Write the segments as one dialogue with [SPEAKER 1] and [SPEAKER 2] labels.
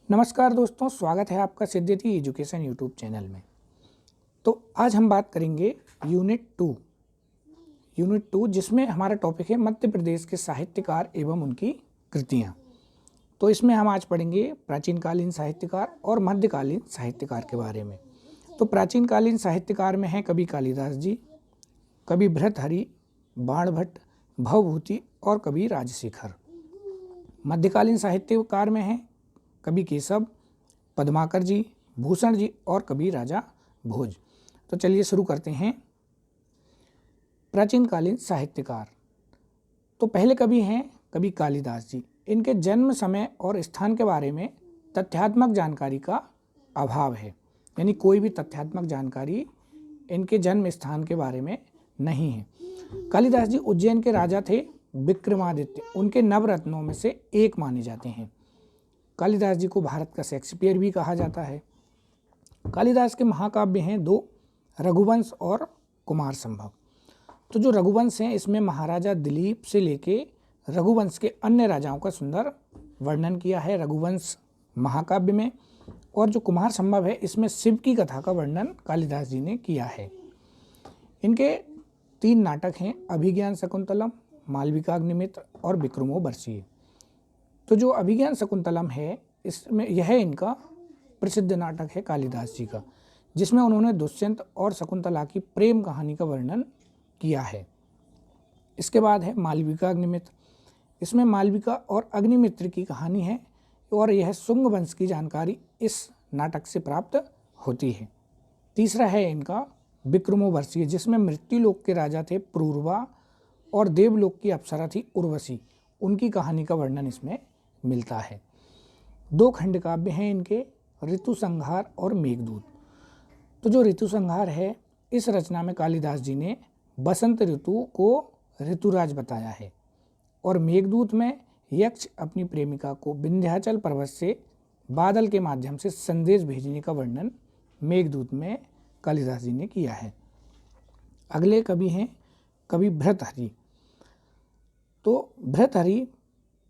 [SPEAKER 1] नमस्कार दोस्तों, स्वागत है आपका सिद्धि एजुकेशन यूट्यूब चैनल में। तो आज हम बात करेंगे यूनिट टू जिसमें हमारा टॉपिक है मध्य प्रदेश के साहित्यकार एवं उनकी कृतियाँ। तो इसमें हम आज पढ़ेंगे प्राचीनकालीन साहित्यकार और मध्यकालीन साहित्यकार के बारे में। तो प्राचीनकालीन साहित्यकार में हैं कवि कालिदास जी, कवि भर्तृहरि, बाणभट्ट, भवभूति और कवि राजशेखर। मध्यकालीन साहित्यकार में हैं कवि केशव, पद्माकर जी, भूषण जी और कवि राजा भोज। तो चलिए शुरू करते हैं। प्राचीनकालीन साहित्यकार तो पहले कवि हैं कवि कालिदास जी। इनके जन्म समय और स्थान के बारे में तथ्यात्मक जानकारी का अभाव है, यानी कोई भी तथ्यात्मक जानकारी इनके जन्म स्थान के बारे में नहीं है। कालिदास जी उज्जैन के राजा थे विक्रमादित्य, उनके नवरत्नों में से एक माने जाते हैं। कालिदास जी को भारत का शेक्सपियर भी कहा जाता है। कालिदास के महाकाव्य हैं दो, रघुवंश और कुमार संभव। तो जो रघुवंश हैं इसमें महाराजा दिलीप से लेके रघुवंश के अन्य राजाओं का सुंदर वर्णन किया है रघुवंश महाकाव्य में, और जो कुमार संभव है इसमें शिव की कथा का वर्णन कालिदास जी ने किया है। इनके 3 नाटक हैं, अभिज्ञान शकुंतलम, मालविकाग्निमित्र और विक्रमोर्वशीय। तो जो अभिज्ञान शकुंतलम है इसमें यह इनका प्रसिद्ध नाटक है कालिदास जी का, जिसमें उन्होंने दुष्यंत और शकुंतला की प्रेम कहानी का वर्णन किया है। इसके बाद है मालविकाग्निमित्र। इसमें मालविका और अग्निमित्र की कहानी है और यह शुंग वंश की जानकारी इस नाटक से प्राप्त होती है। तीसरा है इनका विक्रमोर्वशीय, जिसमें मृत्युलोक के राजा थे पुरूरवा और देवलोक की अप्सरा थी उर्वशी, उनकी कहानी का वर्णन इसमें मिलता है। 2 खंड काव्य हैं इनके, ऋतु संहार और मेघदूत। तो जो ऋतु संहार है इस रचना में कालिदास जी ने बसंत ऋतु को ऋतुराज बताया है, और मेघदूत में यक्ष अपनी प्रेमिका को विंध्याचल पर्वत से बादल के माध्यम से संदेश भेजने का वर्णन मेघदूत में कालिदास जी ने किया है। अगले कवि हैं कवि भर्तृहरि। तो भर्तृहरि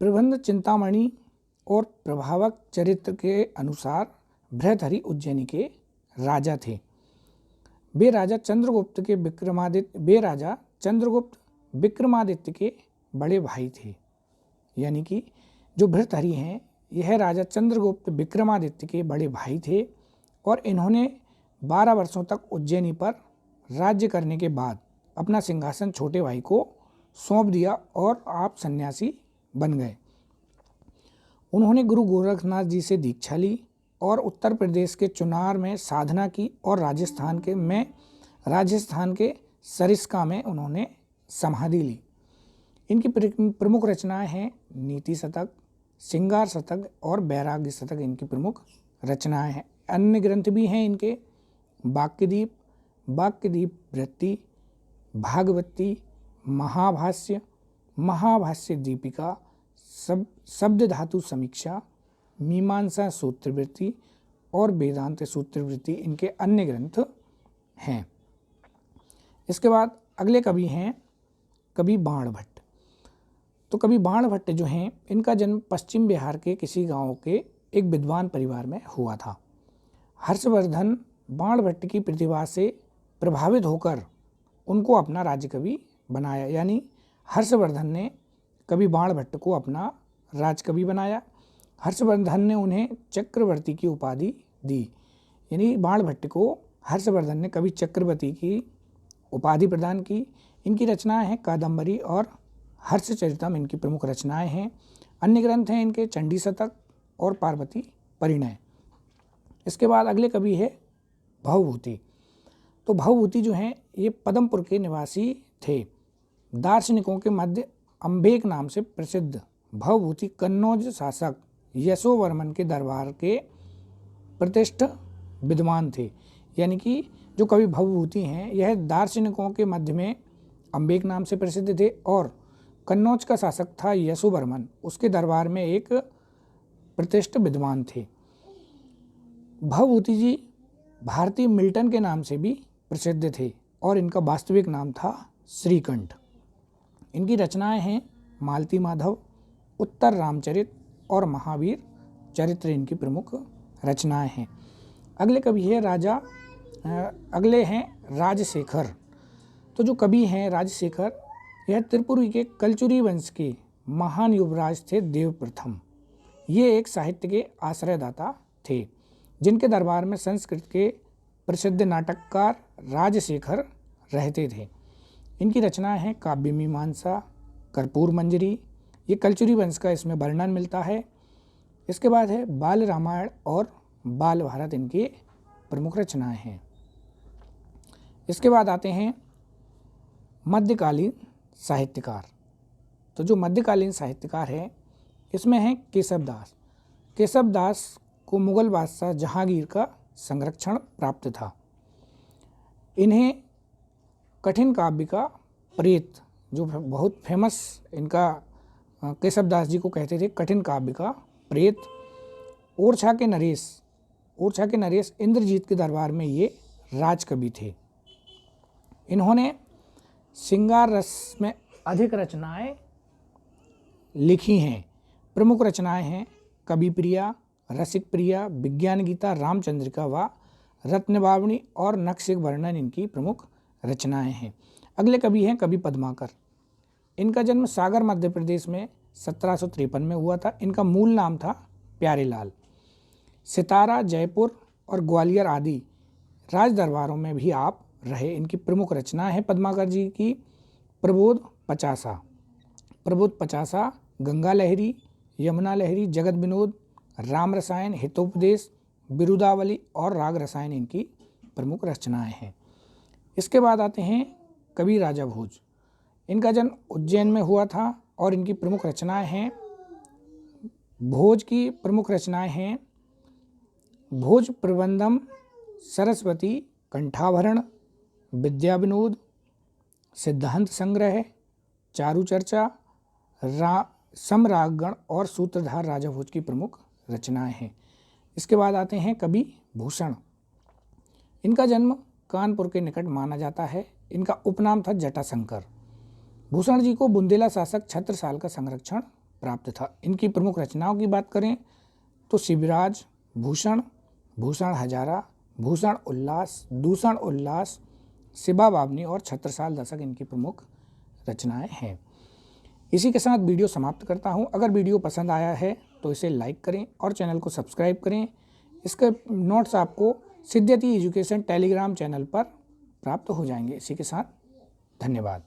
[SPEAKER 1] प्रबंध चिंतामणि और प्रभावक चरित्र के अनुसार भर्तृहरि उज्जैनी के राजा थे। वे राजा चंद्रगुप्त विक्रमादित्य के बड़े भाई थे। यानी कि जो भर्तृहरि हैं यह राजा चंद्रगुप्त विक्रमादित्य के बड़े भाई थे, और इन्होंने 12 वर्षों तक उज्जैनी पर राज्य करने के बाद अपना सिंहासन छोटे भाई को सौंप दिया और आप सन्यासी बन गए। उन्होंने गुरु गोरखनाथ जी से दीक्षा ली और उत्तर प्रदेश के चुनार में साधना की, और राजस्थान के सरिस्का में उन्होंने समाधि ली। इनकी प्रमुख रचनाएं हैं नीति शतक, श्रृंगार शतक और वैराग्य शतक इनकी प्रमुख रचनाएं हैं। अन्य ग्रंथ भी हैं इनके, वाक्यदीप वृत्ति, भागवती, महाभाष्य दीपिका, शब्द धातु समीक्षा, मीमांसा सूत्रवृत्ति और वेदांत सूत्रवृत्ति इनके अन्य ग्रंथ हैं। इसके बाद अगले कवि हैं कवि बाणभट्ट। तो कवि बाणभट्ट जो हैं इनका जन्म पश्चिम बिहार के किसी गांव के एक विद्वान परिवार में हुआ था। हर्षवर्धन बाणभट्ट की प्रतिभा से प्रभावित होकर उनको अपना राज्य कवि बनाया, यानी हर्षवर्धन ने कवि बाणभट्ट को अपना राजकवि बनाया। हर्षवर्धन ने उन्हें चक्रवर्ती की उपाधि दी, यानी बाणभट्ट को हर्षवर्धन ने कवि चक्रवर्ती की उपाधि प्रदान की। इनकी रचनाएं हैं कादम्बरी और हर्षचरितम इनकी प्रमुख रचनाएं हैं। अन्य ग्रंथ हैं इनके चंडी शतक और पार्वती परिणय। इसके बाद अगले कवि है भवभूति। तो भवभूति जो हैं ये पदमपुर के निवासी थे। दार्शनिकों के मध्य अम्बेक नाम से प्रसिद्ध भवभूति कन्नौज शासक यशोवर्मन के दरबार के प्रतिष्ठ विद्वान थे। यानी कि जो कवि भवभूति हैं यह दार्शनिकों के मध्य में अम्बेक नाम से प्रसिद्ध थे, और कन्नौज का शासक था यशोवर्मन, उसके दरबार में एक प्रतिष्ठ विद्वान थे। भवभूति जी भारतीय मिल्टन के नाम से भी प्रसिद्ध थे, और इनका वास्तविक नाम था श्रीकंठ। इनकी रचनाएं हैं मालती माधव, उत्तर रामचरित और महावीर चरित्र इनकी प्रमुख रचनाएं हैं। अगले हैं राजशेखर। तो जो कवि हैं राजशेखर, यह त्रिपुरी के कलचुरी वंश के महान युवराज थे देव प्रथम। ये एक साहित्य के आश्रयदाता थे जिनके दरबार में संस्कृत के प्रसिद्ध नाटककार राजशेखर रहते थे। इनकी रचनाएं हैं काव्य मीमांसा, कर्पूर मंजरी। ये कलचुरी वंश का इसमें वर्णन मिलता है। इसके बाद है बाल रामायण और बाल भारत, इनकी प्रमुख रचनाएं हैं। इसके बाद आते हैं मध्यकालीन साहित्यकार। तो जो मध्यकालीन साहित्यकार हैं इसमें हैं केशव दास। केशव दास को मुगल बादशाह जहांगीर का संरक्षण प्राप्त था। इन्हें कठिन काव्य का प्रेत, जो बहुत फेमस इनका केशव दास जी को कहते थे कठिन काव्य का प्रेत, ओरछा के नरेश इंद्रजीत के दरबार में ये राजकवि थे। इन्होंने श्रृंगार रस में अधिक रचनाएं लिखी हैं। प्रमुख रचनाएं हैं कवि प्रिया, रसिक प्रिया, विज्ञान गीता, रामचंद्रिका व रत्नबावणी और नक्शिक वर्णन इनकी प्रमुख रचनाएं हैं। अगले कवि हैं कवि पद्माकर। इनका जन्म सागर मध्य प्रदेश में 1753 में हुआ था। इनका मूल नाम था प्यारेलाल। सितारा, जयपुर और ग्वालियर आदि राज दरबारों में भी आप रहे। इनकी प्रमुख रचना है पद्माकर जी की प्रबोध पचासा, गंगा लहरी, यमुना लहरी, जगत विनोद, राम रसायन, हितोपदेश, बिरुदावली और राग रसायन इनकी प्रमुख रचनाएं हैं। इसके बाद आते हैं कवि राजा भोज। इनका जन्म उज्जैन में हुआ था और इनकी प्रमुख रचनाएं हैं, भोज की प्रमुख रचनाएं हैं भोज प्रबंधम, सरस्वती, कंठाभरण, विद्या विनोद, सिद्धांत संग्रह, चारु चर्चा, समरागगण और सूत्रधार राजा भोज की प्रमुख रचनाएं हैं। इसके बाद आते हैं कवि भूषण। इनका जन्म कानपुर के निकट माना जाता है। इनका उपनाम था जटाशंकर। भूषण जी को बुंदेला शासक छत्रसाल का संरक्षण प्राप्त था। इनकी प्रमुख रचनाओं की बात करें तो शिवराज, भूषण, भूषण हजारा, भूषण उल्लास, दूषण उल्लास, शिबा बावनी और छत्रसाल दशक इनकी प्रमुख रचनाएं हैं। इसी के साथ वीडियो समाप्त करता हूं। अगर वीडियो पसंद आया है तो इसे लाइक करें और चैनल को सब्सक्राइब करें। इसके नोट्स आपको सिद्ध्यति एजुकेशन टेलीग्राम चैनल पर प्राप्त हो जाएंगे। इसी के साथ धन्यवाद।